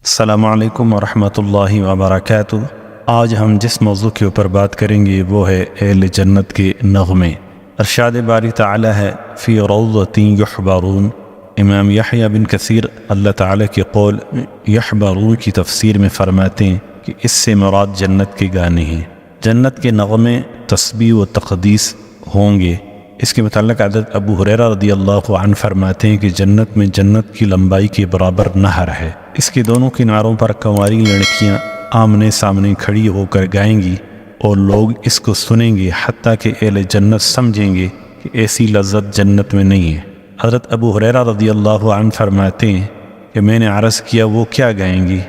السلام علیکم ورحمۃ اللہ وبرکاتہ۔ آج ہم جس موضوع کے اوپر بات کریں گے وہ ہے اہل جنت کے نغمے۔ ارشاد باری تعالی ہے فی روضۃ یحبرون۔ امام یحییٰ بن کثیر اللہ تعالی کے قول یحبرون کی تفسیر میں فرماتے ہیں کہ اس سے مراد جنت کے گانے ہیں۔ جنت کے نغمے تسبیح و تقدیس ہوں گے۔ اس کے متعلق حضرت ابو ہریرہ رضی اللہ عنہ فرماتے ہیں کہ جنت میں جنت کی لمبائی کے برابر نہر ہے۔ اس کے دونوں کناروں پر کنواری لڑکیاں آمنے سامنے کھڑی ہو کر گائیں گی اور لوگ اس کو سنیں گے حتیٰ کہ اہل جنت سمجھیں گے کہ ایسی لذت جنت میں نہیں ہے۔ حضرت ابو ہریرہ رضی اللہ عنہ فرماتے ہیں کہ میں نے عرض کیا وہ کیا گائیں گی؟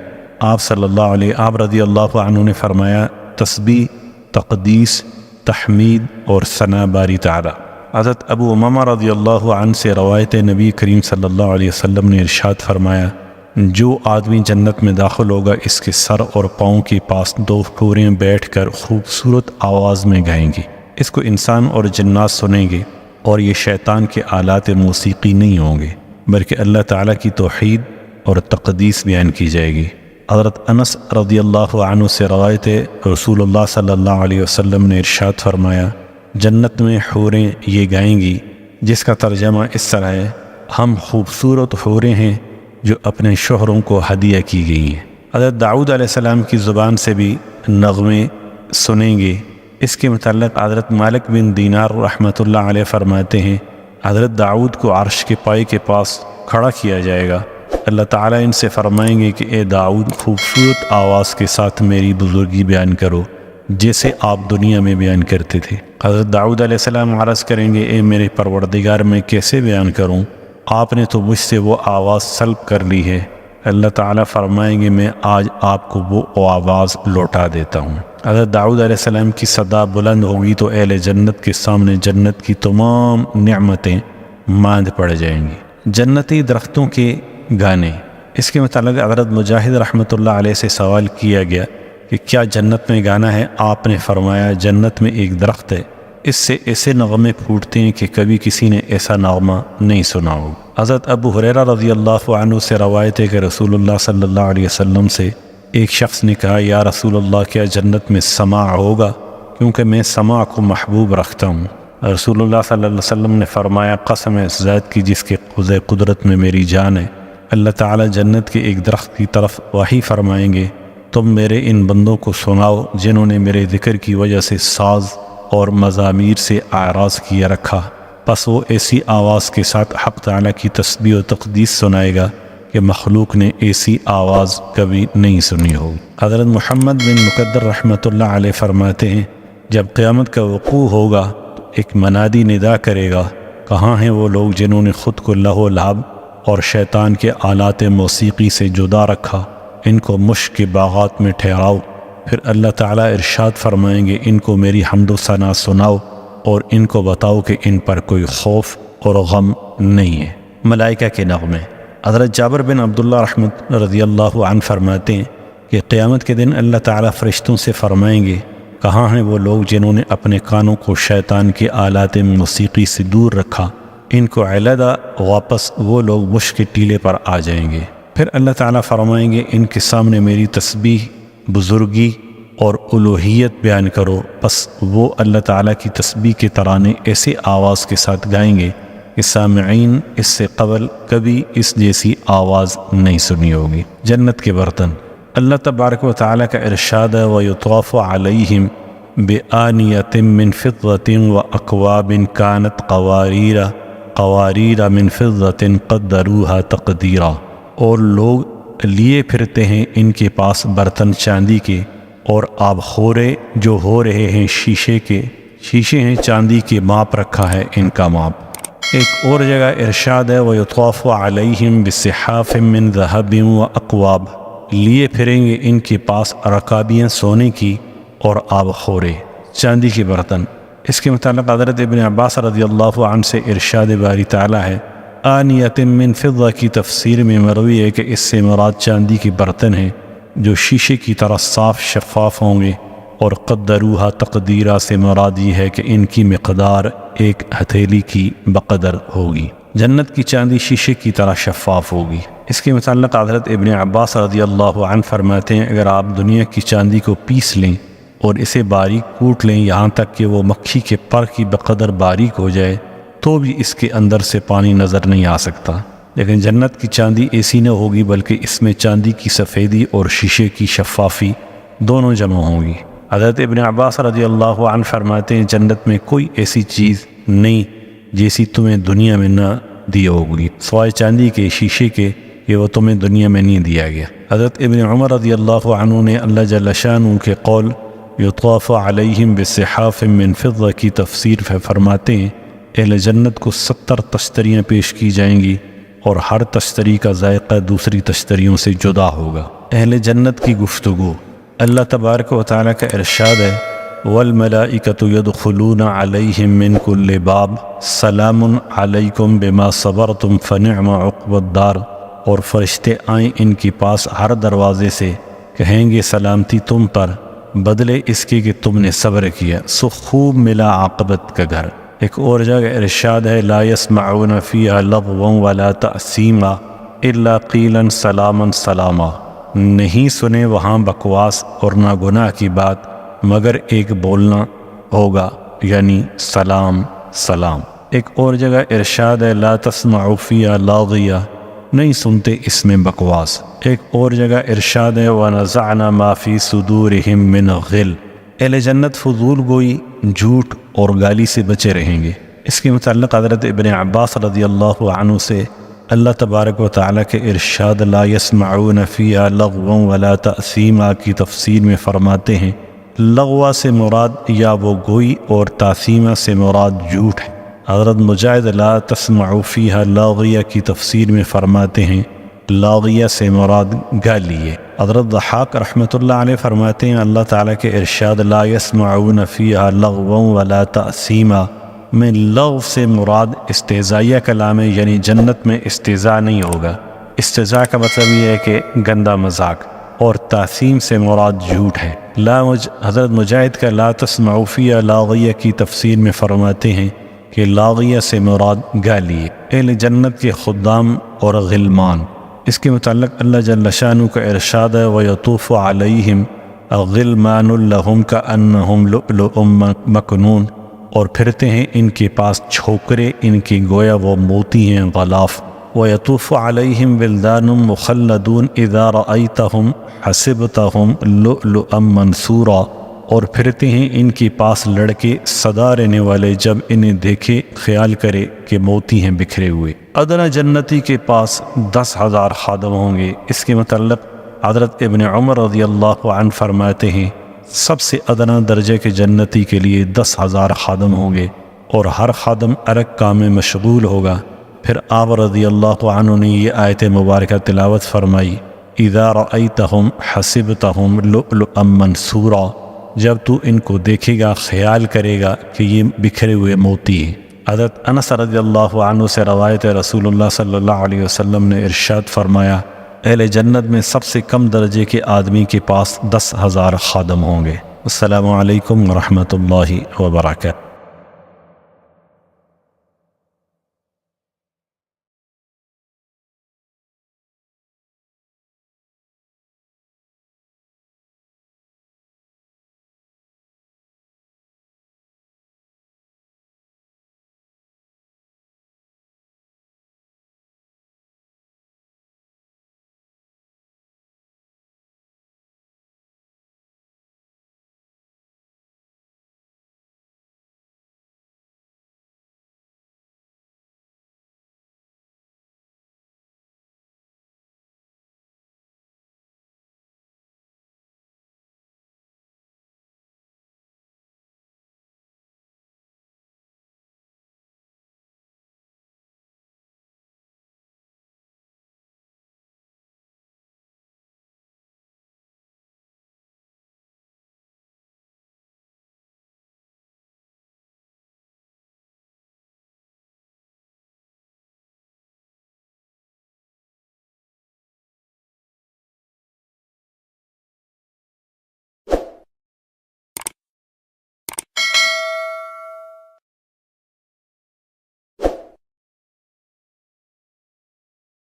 آپ رضی اللہ عنہ نے فرمایا تسبیح، تقدیس، تحمید اور ثنا باری تعالی۔ حضرت ابو امامہ رضی اللہ عنہ سے روایت نبی کریم صلی اللہ علیہ وسلم نے ارشاد فرمایا جو آدمی جنت میں داخل ہوگا اس کے سر اور پاؤں کے پاس دو حوریں بیٹھ کر خوبصورت آواز میں گائیں گی۔ اس کو انسان اور جنات سنیں گے اور یہ شیطان کے آلات موسیقی نہیں ہوں گے بلکہ اللہ تعالیٰ کی توحید اور تقدیس بیان کی جائے گی۔ حضرت انس رضی اللہ عنہ سے روایت رسول اللہ صلی اللہ علیہ وسلم نے ارشاد فرمایا جنت میں حوریں یہ گائیں گی جس کا ترجمہ اس طرح ہے ہم خوبصورت حوریں ہیں جو اپنے شوہروں کو ہدیہ کی گئی ہیں۔ حضرت داؤد علیہ السلام کی زبان سے بھی نغمے سنیں گے۔ اس کے متعلق حضرت مالک بن دینار رحمۃ اللہ علیہ فرماتے ہیں حضرت داؤد کو عرش کے پائے کے پاس کھڑا کیا جائے گا۔ اللہ تعالیٰ ان سے فرمائیں گے کہ اے داؤد خوبصورت آواز کے ساتھ میری بزرگی بیان کرو جیسے آپ دنیا میں بیان کرتے تھے۔ حضرت داؤد علیہ السلام عرض کریں گے اے میرے پروردگار میں کیسے بیان کروں؟ آپ نے تو مجھ سے وہ آواز سلب کر لی ہے۔ اللہ تعالیٰ فرمائیں گے میں آج آپ کو وہ آواز لوٹا دیتا ہوں۔ حضرت داؤد علیہ السلام کی صدا بلند ہوگی تو اہل جنت کے سامنے جنت کی تمام نعمتیں ماند پڑ جائیں گی۔ جنتی درختوں کے گانے۔ اس کے متعلق حضرت مجاہد رحمۃ اللہ علیہ سے سوال کیا گیا کہ کیا جنت میں گانا ہے؟ آپ نے فرمایا جنت میں ایک درخت ہے اس سے ایسے نغمے پھوٹتے ہیں کہ کبھی کسی نے ایسا نغمہ نہیں سنا ہو۔ حضرت ابو ہریرہ رضی اللہ عنہ سے روایت ہے کہ رسول اللہ صلی اللہ علیہ وسلم سے ایک شخص نے کہا یا رسول اللہ کیا جنت میں سماع ہوگا کیونکہ میں سماع کو محبوب رکھتا ہوں۔ رسول اللہ صلی اللہ علیہ وسلم نے فرمایا قسم ہے اس ذات کی جس کے قوت قدرت میں میری جان ہے، اللہ تعالیٰ جنت کے ایک درخت کی طرف وحی فرمائیں گے تم میرے ان بندوں کو سناؤ جنہوں نے میرے ذکر کی وجہ سے ساز اور مزامیر سے اعراض کیا رکھا، پس وہ ایسی آواز کے ساتھ حق تعالیٰ کی تسبیح و تقدیس سنائے گا کہ مخلوق نے ایسی آواز کبھی نہیں سنی ہو۔ حضرت محمد بن مقدر رحمۃ اللہ علیہ فرماتے ہیں جب قیامت کا وقوع ہوگا تو ایک منادی ندا کرے گا کہاں ہیں وہ لوگ جنہوں نے خود کو لہو و لعب اور شیطان کے آلات موسیقی سے جدا رکھا، ان کو مشک کے باغات میں ٹھہراؤ۔ پھر اللہ تعالیٰ ارشاد فرمائیں گے ان کو میری حمد و ثنا سناؤ اور ان کو بتاؤ کہ ان پر کوئی خوف اور غم نہیں ہے۔ ملائکہ کے نغمے۔ حضرت جابر بن عبداللہ رحمۃ رضی اللہ عنہ فرماتے ہیں کہ قیامت کے دن اللہ تعالیٰ فرشتوں سے فرمائیں گے کہاں ہیں وہ لوگ جنہوں نے اپنے کانوں کو شیطان کے آلات موسیقی سے دور رکھا، ان کو علیحدہ واپس وہ لوگ مشک کے ٹیلے پر آ جائیں گے۔ پھر اللہ تعالیٰ فرمائیں گے ان کے سامنے میری تسبیح، بزرگی اور الوہیت بیان کرو، پس وہ اللہ تعالیٰ کی تسبیح کے ترانے ایسے آواز کے ساتھ گائیں گے کہ سامعین اس سے قبل کبھی اس جیسی آواز نہیں سنی ہوگی۔ جنت کے برتن۔ اللہ تبارک و تعالیٰ کا ارشاد ہے وَيُطَافُ عَلَيْهِمْ بِآنِيَةٍ مِّن فِضَّةٍ وَأَكْوَابٍ كَانَتْ قَوَارِيرَ مِن فِضَّةٍ قَدَّرُوهَا تَقْدِيرًا۔ اور لوگ لیے پھرتے ہیں ان کے پاس برتن چاندی کے اور آبخورے جو ہو رہے ہیں شیشے ہیں چاندی کے ماپ رکھا ہے ان کا ماپ۔ ایک اور جگہ ارشاد ہے وَيُطَافُ عَلَيْهِمْ بِصِحَافٍ مِّن ذَهَبٍ وَأَكْوَابٍ۔ لیے پھریں گے ان کے پاس رکابیاں سونے کی اور آبخورے چاندی کے برتن۔ اس کے متعلق حضرت ابن عباس رضی اللہ عنہ سے ارشاد باری تعالیٰ ہے آنیۃ من فضہ کی تفسیر میں مروی ہے کہ اس سے مراد چاندی کے برتن ہیں جو شیشے کی طرح صاف شفاف ہوں گے، اور قدروہا تقدیرہ سے مراد یہ ہے کہ ان کی مقدار ایک ہتھیلی کی بقدر ہوگی۔ جنت کی چاندی شیشے کی طرح شفاف ہوگی۔ اس کے متعلق حضرت ابن عباس رضی اللہ عنہ فرماتے ہیں اگر آپ دنیا کی چاندی کو پیس لیں اور اسے باریک کوٹ لیں یہاں تک کہ وہ مکھی کے پر کی بقدر باریک ہو جائے تو بھی اس کے اندر سے پانی نظر نہیں آ سکتا، لیکن جنت کی چاندی ایسی نہ ہوگی بلکہ اس میں چاندی کی سفیدی اور شیشے کی شفافی دونوں جمع ہوں گی۔ حضرت ابن عباس رضی اللہ عنہ فرماتے ہیں جنت میں کوئی ایسی چیز نہیں جیسی تمہیں دنیا میں نہ دی ہوگی، سوائے چاندی کے شیشے کے کہ وہ تمہیں دنیا میں نہیں دیا گیا۔ حضرت ابن عمر رضی اللہ عنہ نے اللہ جل شانہ کے قول یطاف علیہم بصحاف من فضہ کی تفسیر فرماتے ہیں اہل جنت کو 70 تشتریاں پیش کی جائیں گی اور ہر تشتری کا ذائقہ دوسری تشتریوں سے جدا ہوگا۔ اہل جنت کی گفتگو، اللہ تبارک و تعالیٰ کا ارشاد ہے وَالْمَلَائِكَةُ يَدْخُلُونَ عَلَيْهِم مِّن كُلِّ بَابٍ سَلَامٌ عَلَيْكُمْ بِمَا صَبَرْتُمْ فَنِعْمَ عُقْبَى الدَّارِ، اور فرشتے آئیں ان کے پاس ہر دروازے سے، کہیں گے سلامتی تم پر بدلے اس کی کہ تم نے صبر کیا، سو خوب ملا عاقبت کا گھر۔ ایک اور جگہ ارشاد ہے لا يسمعون فيها لغوا ولا تأثیما الا قیلا سلاما سلاما، نہیں سنے وہاں بکواس اور نہ گناہ کی بات مگر ایک بولنا ہوگا یعنی سلام سلام۔ ایک اور جگہ ارشاد ہے لا تسمعوا فيها لاغیا، نہیں سنتے اس میں بکواس۔ ایک اور جگہ ارشاد ہے وَنَزَعْنَا مَا فِي صُدُورِهِم مِّنْ غِلٍّ، اہل جنت فضول گوئی، جھوٹ اور گالی سے بچے رہیں گے۔ اس کے متعلق حضرت ابن عباس رضی اللہ عنہ سے اللہ تبارک و تعالیٰ کے ارشاد لا يسمعون فيها لغوا ولا تأثیما کی تفسیر میں فرماتے ہیں لغوا سے مراد یا وہ گوئی اور تاثیمہ سے مراد جھوٹ ہے۔ حضرت مجاہد لا تسمعوا فيها لاغیہ کی تفسیر میں فرماتے ہیں لاغیہ سے مراد گالی ہے۔ حضرت ضحاک رحمۃ اللہ علیہ فرماتے ہیں اللہ تعالیٰ کے ارشاد لا يسمعون فيها لغوا ولا تأثیما میں لغو سے مراد استہزائیہ کلام ہے، یعنی جنت میں استہزاء نہیں ہوگا۔ استہزاء کا مطلب یہ ہے کہ گندا مذاق، اور تاثیم سے مراد جھوٹ ہے۔ حضرت مجاہد کا لا تسمعوا فيها لاغیہ کی تفسیر میں فرماتے ہیں کہ لاغیہ سے مراد گالی ہے۔ اہل جنت کے خدام اور غلمان، اس کے متعلق اللہ جل شانہ کا ارشاد ہے وَيَطُوفُ عَلَيْهِمْ غِلْمَانٌ لَهُمْ كَأَنَّهُمْ لُؤْلُؤٌ مَكْنُونٌ، اور پھرتے ہیں ان کے پاس چھوکرے ان کی گویا وہ موتی ہیں غلاف۔ وَيَطُوفُ عَلَيْهِمْ وِلْدَانٌ مُخَلَّدُونَ إِذَا رَأَيْتَهُمْ حَسِبْتَهُمْ لُؤْلُؤًا مَنْثُورًا، اور پھرتے ہیں ان کے پاس لڑکے صدا رہنے والے جب انہیں دیکھے خیال کرے کہ موتی ہیں بکھرے ہوئے۔ ادنا جنتی کے پاس 10,000 خادم ہوں گے۔ اس کے متعلق حضرت ابن عمر رضی اللہ عنہ فرماتے ہیں سب سے ادنا درجے کے جنتی کے لیے 10,000 خادم ہوں گے اور ہر خادم الگ کام میں مشغول ہوگا۔ پھر آپ رضی اللہ عنہ نے یہ آیت مبارکہ تلاوت فرمائی اذا رأیتہم حسبتہم لؤلؤا منثورا، جب تو ان کو دیکھے گا خیال کرے گا کہ یہ بکھرے ہوئے موتی ہیں۔ حضرت انس رضی اللہ عنہ سے روایت ہے رسول اللہ صلی اللہ علیہ وسلم نے ارشاد فرمایا اہل جنت میں سب سے کم درجے کے آدمی کے پاس 10,000 خادم ہوں گے۔ السلام علیکم ورحمۃ اللہ وبرکاتہ۔